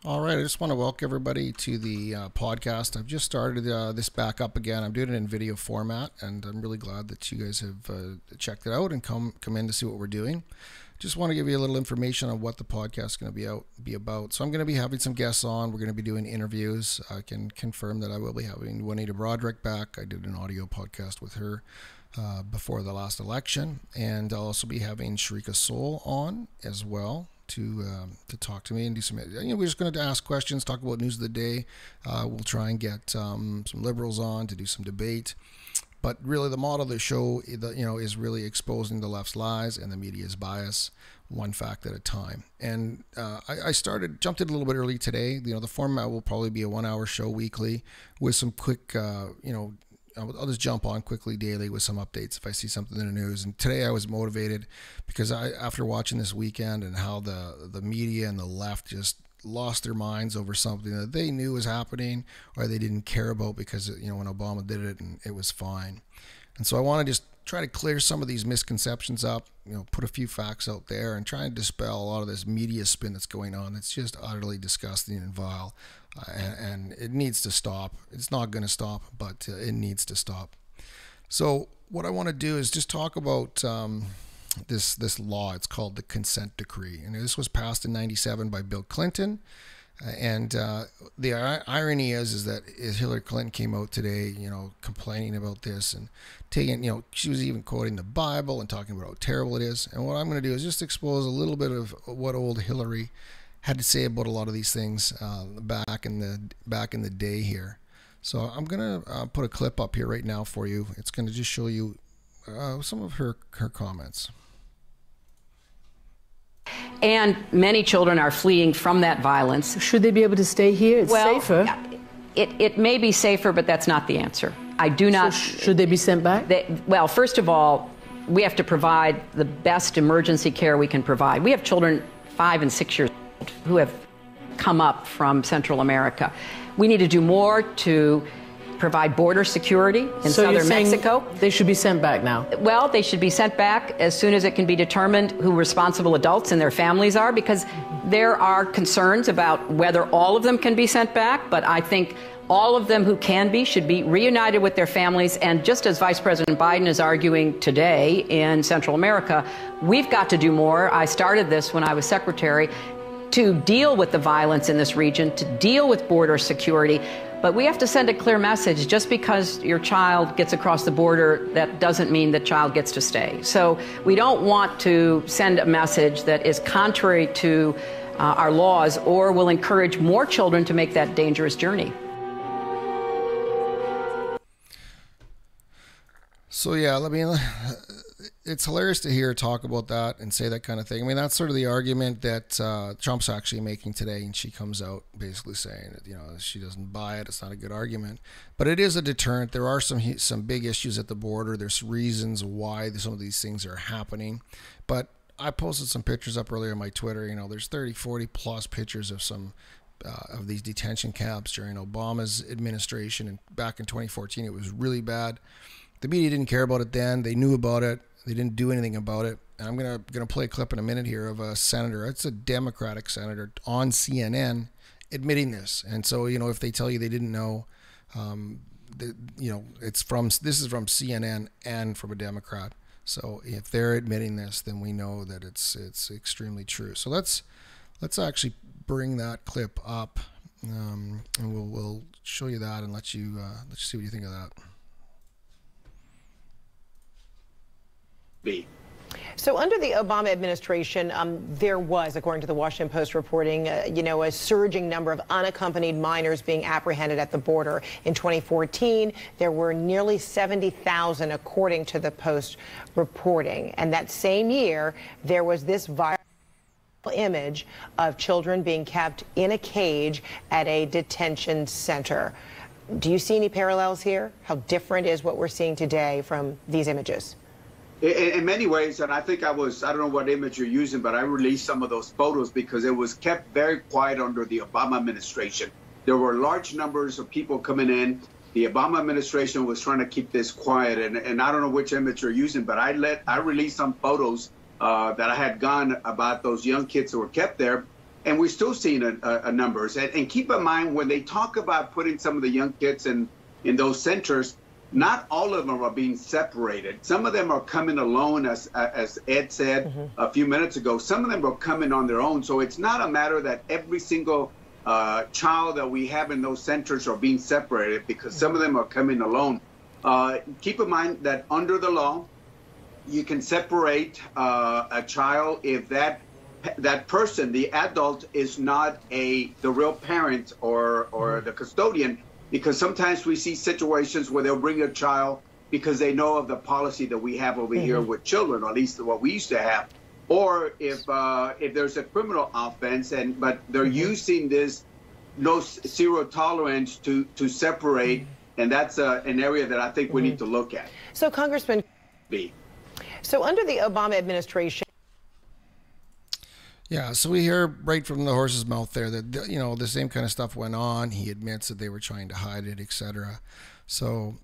All right, I just want to welcome everybody to the podcast. I've just started this back up again. I'm doing it in video format, and I'm really glad that you guys have checked it out and come in to see what we're doing. Just want to give you a little information on what the podcast is going to be about. So I'm going to be having some guests on. We're going to be doing interviews. I can confirm that I will be having Juanita Broderick back. I did an audio podcast with her before the last election, and I'll also be having Sharika Soul on as well to talk to me and do some. We're just going to ask questions, talk about news of the day. We'll try and get some liberals on to do some debate. But really, the model of the show, is really exposing the left's lies and the media's bias, one fact at a time. And I jumped in a little bit early today. The format will probably be a 1-hour show weekly with some quick, I'll just jump on quickly daily with some updates if I see something in the news. And today I was motivated because after watching this weekend and how the media and the left just lost their minds over something that they knew was happening or they didn't care about because, when Obama did it and it was fine. And so I want to just try to clear some of these misconceptions up, put a few facts out there and try and dispel a lot of this media spin that's going on. That's just utterly disgusting and vile. And it needs to stop. It's not going to stop, but it needs to stop. So what I want to do is just talk about this law. It's called the Consent Decree. And this was passed in 97 by Bill Clinton. And the irony is that Hillary Clinton came out today, complaining about this and taking, she was even quoting the Bible and talking about how terrible it is. And what I'm going to do is just expose a little bit of what old Hillary had to say about a lot of these things back in the day here. So I'm going to put a clip up here right now for you. It's going to just show you some of her comments. And many children are fleeing from that violence. Should they be able to stay here? It's safer. It may be safer, but that's not the answer. I do not. So should they be sent back? Well, first of all, we have to provide the best emergency care we can provide. We have children 5 and 6 years old who have come up from Central America. We need to do more to provide border security in southern Mexico. They should be sent back now. Well, they should be sent back as soon as it can be determined who responsible adults and their families are, because there are concerns about whether all of them can be sent back, but I think all of them who can be should be reunited with their families. And just as Vice President Biden is arguing today in Central America, we've got to do more. I started this when I was secretary to deal with the violence in this region, to deal with border security. But we have to send a clear message. Just because your child gets across the border, that doesn't mean the child gets to stay. So we don't want to send a message that is contrary to our laws or will encourage more children to make that dangerous journey. So yeah, it's hilarious to hear her talk about that and say that kind of thing. I mean, that's sort of the argument that Trump's actually making today, and she comes out basically saying that she doesn't buy it. It's not a good argument, but it is a deterrent. There are some big issues at the border. There's reasons why some of these things are happening, but I posted some pictures up earlier on my Twitter. There's 30, 40 plus pictures of some of these detention camps during Obama's administration, and back in 2014, it was really bad. The media didn't care about it then. They knew about it. They didn't do anything about it. And I'm gonna play a clip in a minute here of a senator. It's a Democratic senator on CNN admitting this. And so if they tell you they didn't know, this is from CNN and from a Democrat. So if they're admitting this, then we know that it's extremely true. So let's actually bring that clip up, and we'll show you that and let you see what you think of that. So under the Obama administration, there was, according to the Washington Post reporting, a surging number of unaccompanied minors being apprehended at the border. In 2014, there were nearly 70,000, according to the Post reporting. And that same year, there was this viral image of children being kept in a cage at a detention center. Do you see any parallels here? How different is what we're seeing today from these images? In many ways, and I think I don't know what image you're using, but I released some of those photos because it was kept very quiet under the Obama administration. There were large numbers of people coming in. The Obama administration was trying to keep this quiet, and I don't know which image you're using, but I released some photos that I had gone about those young kids who were kept there. and we're still seeing a numbers. And keep in mind, when they talk about putting some of the young kids in those centers, not all of them are being separated. Some of them are coming alone, as Ed said a few minutes ago. Some of them are coming on their own. So it's not a matter that every single child that we have in those centers are being separated, because some of them are coming alone. Keep in mind that under the law, you can separate a child if that person, the adult, is not the real parent or the custodian, because sometimes we see situations where they'll bring a child because they know of the policy that we have over here with children, or at least what we used to have. Or if there's a criminal offense, but they're using this zero tolerance to separate, and that's an area that I think we need to look at. So, Congressman, so under the Obama administration. Yeah, so we hear right from the horse's mouth there that, you know, the same kind of stuff went on. He admits that they were trying to hide it, etc. So,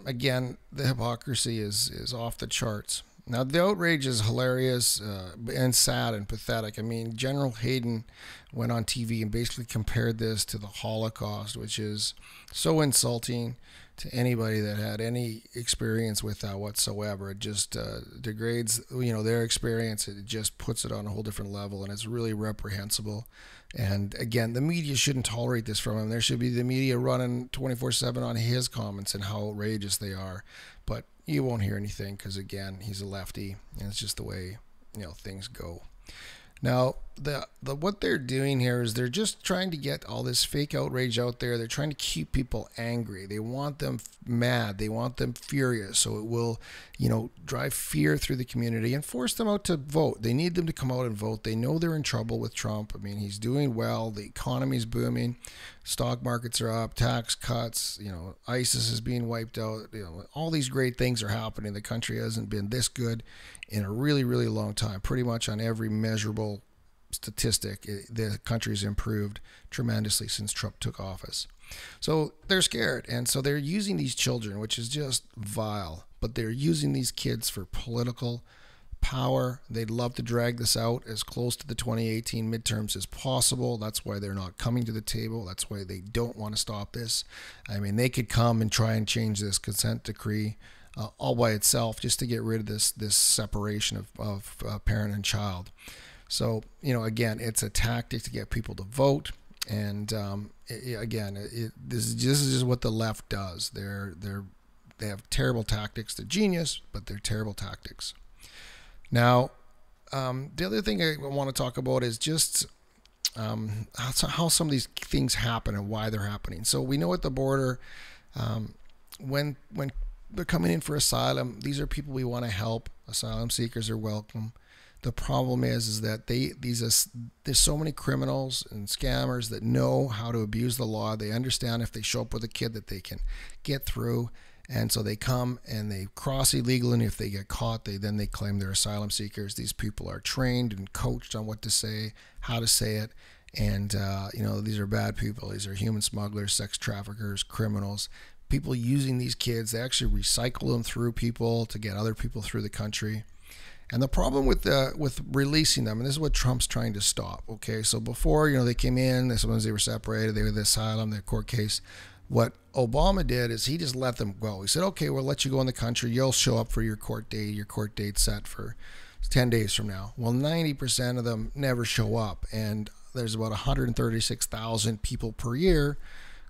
again, the hypocrisy is off the charts. Now, the outrage is hilarious and sad and pathetic. I mean, General Hayden went on TV and basically compared this to the Holocaust, which is so insulting to anybody that had any experience with that whatsoever. It just degrades, you know, their experience. It just puts it on a whole different level, and it's really reprehensible. And again, the media shouldn't tolerate this from him. There should be the media running 24/7 on his comments and how outrageous they are. But you won't hear anything because, again, he's a lefty, and it's just the way, you know, things go. Now, what they're doing here is they're just trying to get all this fake outrage out there. They're trying to keep people angry. They want them mad. They want them furious. So it will, you know, drive fear through the community and force them out to vote. They need them to come out and vote. They know they're in trouble with Trump. I mean, he's doing well. The economy's booming. Stock markets are up. Tax cuts. You know, ISIS is being wiped out. You know, all these great things are happening. The country hasn't been this good in a really, really long time. Pretty much on every measurable statistic, the country's improved tremendously since Trump took office. So they're scared, and so they're using these children, which is just vile, but they're using these kids for political power. They'd love to drag this out as close to the 2018 midterms as possible. That's why they're not coming to the table. That's why they don't want to stop this. I mean, they could come and try and change this consent decree all by itself just to get rid of this separation of parent and child. So, you know, again, it's a tactic to get people to vote. And this is just what the left does. They have terrible tactics. They're genius, but they're terrible tactics. Now, the other thing I want to talk about is just how some of these things happen and why they're happening. So we know at the border, when they're coming in for asylum, these are people we want to help. Asylum seekers are welcome. The problem is that there's so many criminals and scammers that know how to abuse the law. They understand if they show up with a kid that they can get through, and so they come and they cross illegal. And if they get caught, they claim they're asylum seekers. These people are trained and coached on what to say, how to say it, and you know, these are bad people. These are human smugglers, sex traffickers, criminals. People using these kids, they actually recycle them through people to get other people through the country. And the problem with releasing them, and this is what Trump's trying to stop, okay? So before, you know, they came in, sometimes they were separated, they were the asylum, their court case. What Obama did is he just let them go. He said, okay, we'll let you go in the country. You'll show up for your court date set for 10 days from now. Well, 90% of them never show up. And there's about 136,000 people per year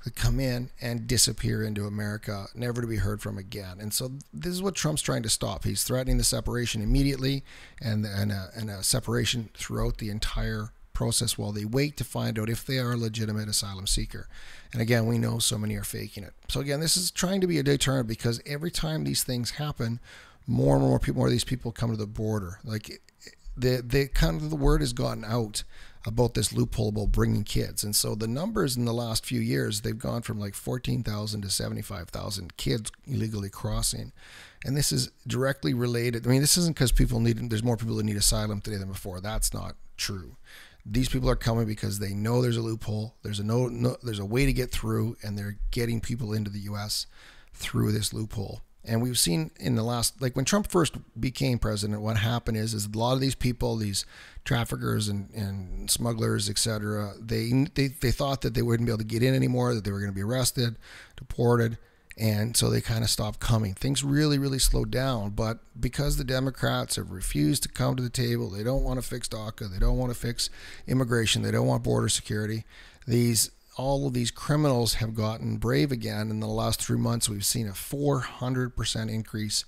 that come in and disappear into America, never to be heard from again. And so this is what Trump's trying to stop. He's threatening the separation immediately and a separation throughout the entire process while they wait to find out if they are a legitimate asylum seeker. And again, we know so many are faking it. So again, this is trying to be a deterrent, because every time these things happen, more and more of these people come to the border. Like the kind of the word has gotten out about this loophole about bringing kids. And so the numbers in the last few years, they've gone from like 14,000 to 75,000 kids illegally crossing. And this is directly related. I mean, this isn't because there's more people that need asylum today than before. That's not true. These people are coming because they know there's a loophole. There's a way to get through, and they're getting people into the U.S. through this loophole. And we've seen in the last, like when Trump first became president, what happened is a lot of these people, these traffickers and smugglers, etc., they thought that they wouldn't be able to get in anymore, that they were going to be arrested, deported, and so they kind of stopped coming. Things really, really slowed down. But because the Democrats have refused to come to the table, they don't want to fix DACA, they don't want to fix immigration, they don't want border security, all of these criminals have gotten brave again. In the last 3 months, we've seen a 400% increase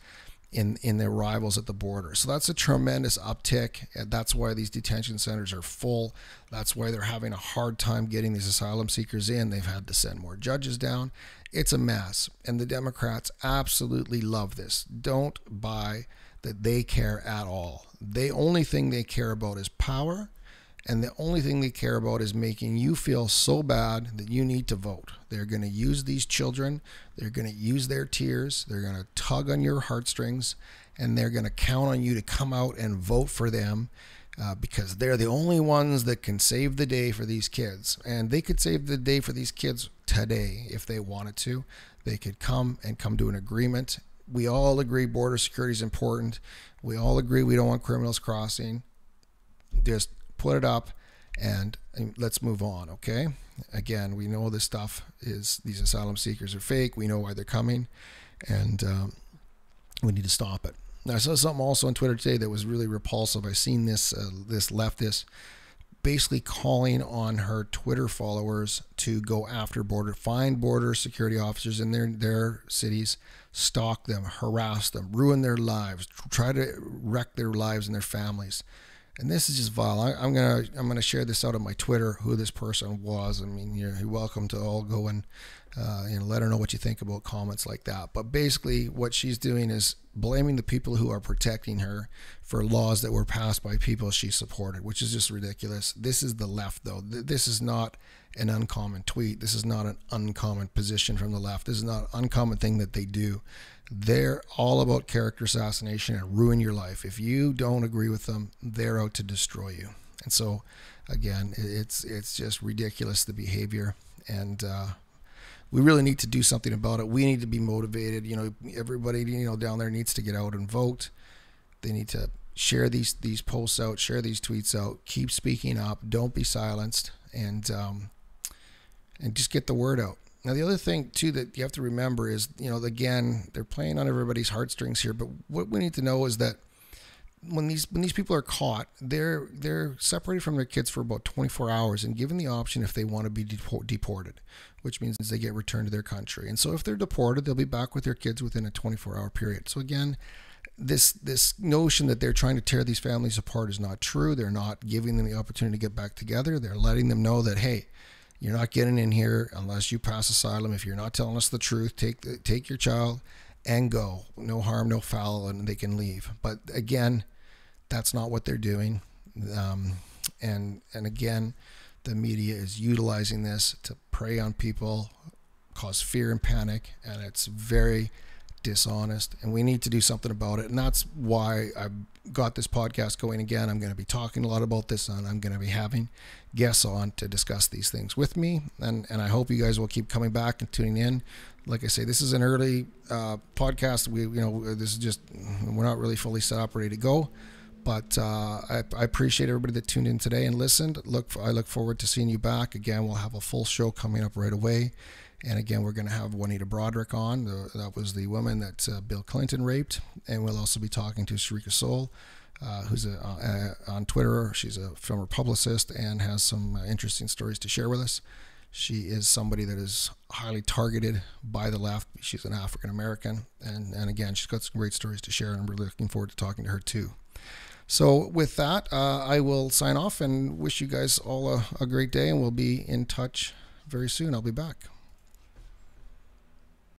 in their arrivals at the border. So that's a tremendous uptick. And that's why these detention centers are full. That's why they're having a hard time getting these asylum seekers in. They've had to send more judges down. It's a mess. And the Democrats absolutely love this. Don't buy that they care at all. The only thing they care about is power. And the only thing they care about is making you feel so bad that you need to vote. They're going to use these children. They're going to use their tears. They're going to tug on your heartstrings. And they're going to count on you to come out and vote for them because they're the only ones that can save the day for these kids. And they could save the day for these kids today if they wanted to. They could come to an agreement. We all agree border security is important. We all agree we don't want criminals crossing. Just put it up and let's move on, okay? Again, we know this stuff is, these asylum seekers are fake. We know why they're coming, and we need to stop it. Now, I saw something also on Twitter today that was really repulsive. I seen this leftist basically calling on her Twitter followers to go after find border security officers in their cities, stalk them, harass them, ruin their lives, try to wreck their lives and their families. And this is just vile. I'm gonna share this out on my Twitter, who this person was. I mean, you're welcome to all go and let her know what you think about comments like that. But basically, what she's doing is blaming the people who are protecting her for laws that were passed by people she supported, which is just ridiculous. This is the left, though. This is not an uncommon tweet. This is not an uncommon position from the left. This is not an uncommon thing that they do. They're all about character assassination and ruin your life. If you don't agree with them, they're out to destroy you. And so, again, it's just ridiculous, the behavior. And we really need to do something about it. We need to be motivated. Everybody, down there needs to get out and vote. They need to share these posts out, share these tweets out, keep speaking up, don't be silenced, and just get the word out. Now, the other thing, too, that you have to remember is, again, they're playing on everybody's heartstrings here, but what we need to know is that when these people are caught, they're separated from their kids for about 24 hours and given the option if they want to be deported, which means they get returned to their country. And so if they're deported, they'll be back with their kids within a 24-hour period. So again, this notion that they're trying to tear these families apart is not true. They're not giving them the opportunity to get back together. They're letting them know that, hey, you're not getting in here unless you pass asylum. If you're not telling us the truth, take your child and go. No harm, no foul, and they can leave. But again, that's not what they're doing. And again, the media is utilizing this to prey on people, cause fear and panic, and it's very dishonest, and we need to do something about it. And that's why I've got this podcast going again. I'm going to be talking a lot about this, and I'm going to be having guests on to discuss these things with me, and I hope you guys will keep coming back and tuning in. Like I say, this is an early podcast. This is just, we're not really fully set up, ready to go, but I appreciate everybody that tuned in today and listened. I look forward to seeing you back again. We'll have a full show coming up right away. And again, we're going to have Juanita Broderick on. That was the woman that Bill Clinton raped. And we'll also be talking to Sharika Soul, who's on Twitter. She's a former publicist and has some interesting stories to share with us. She is somebody that is highly targeted by the left. She's an African American. And again, she's got some great stories to share, and I'm really looking forward to talking to her too. So with that, I will sign off and wish you guys all a great day, and we'll be in touch very soon. I'll be back.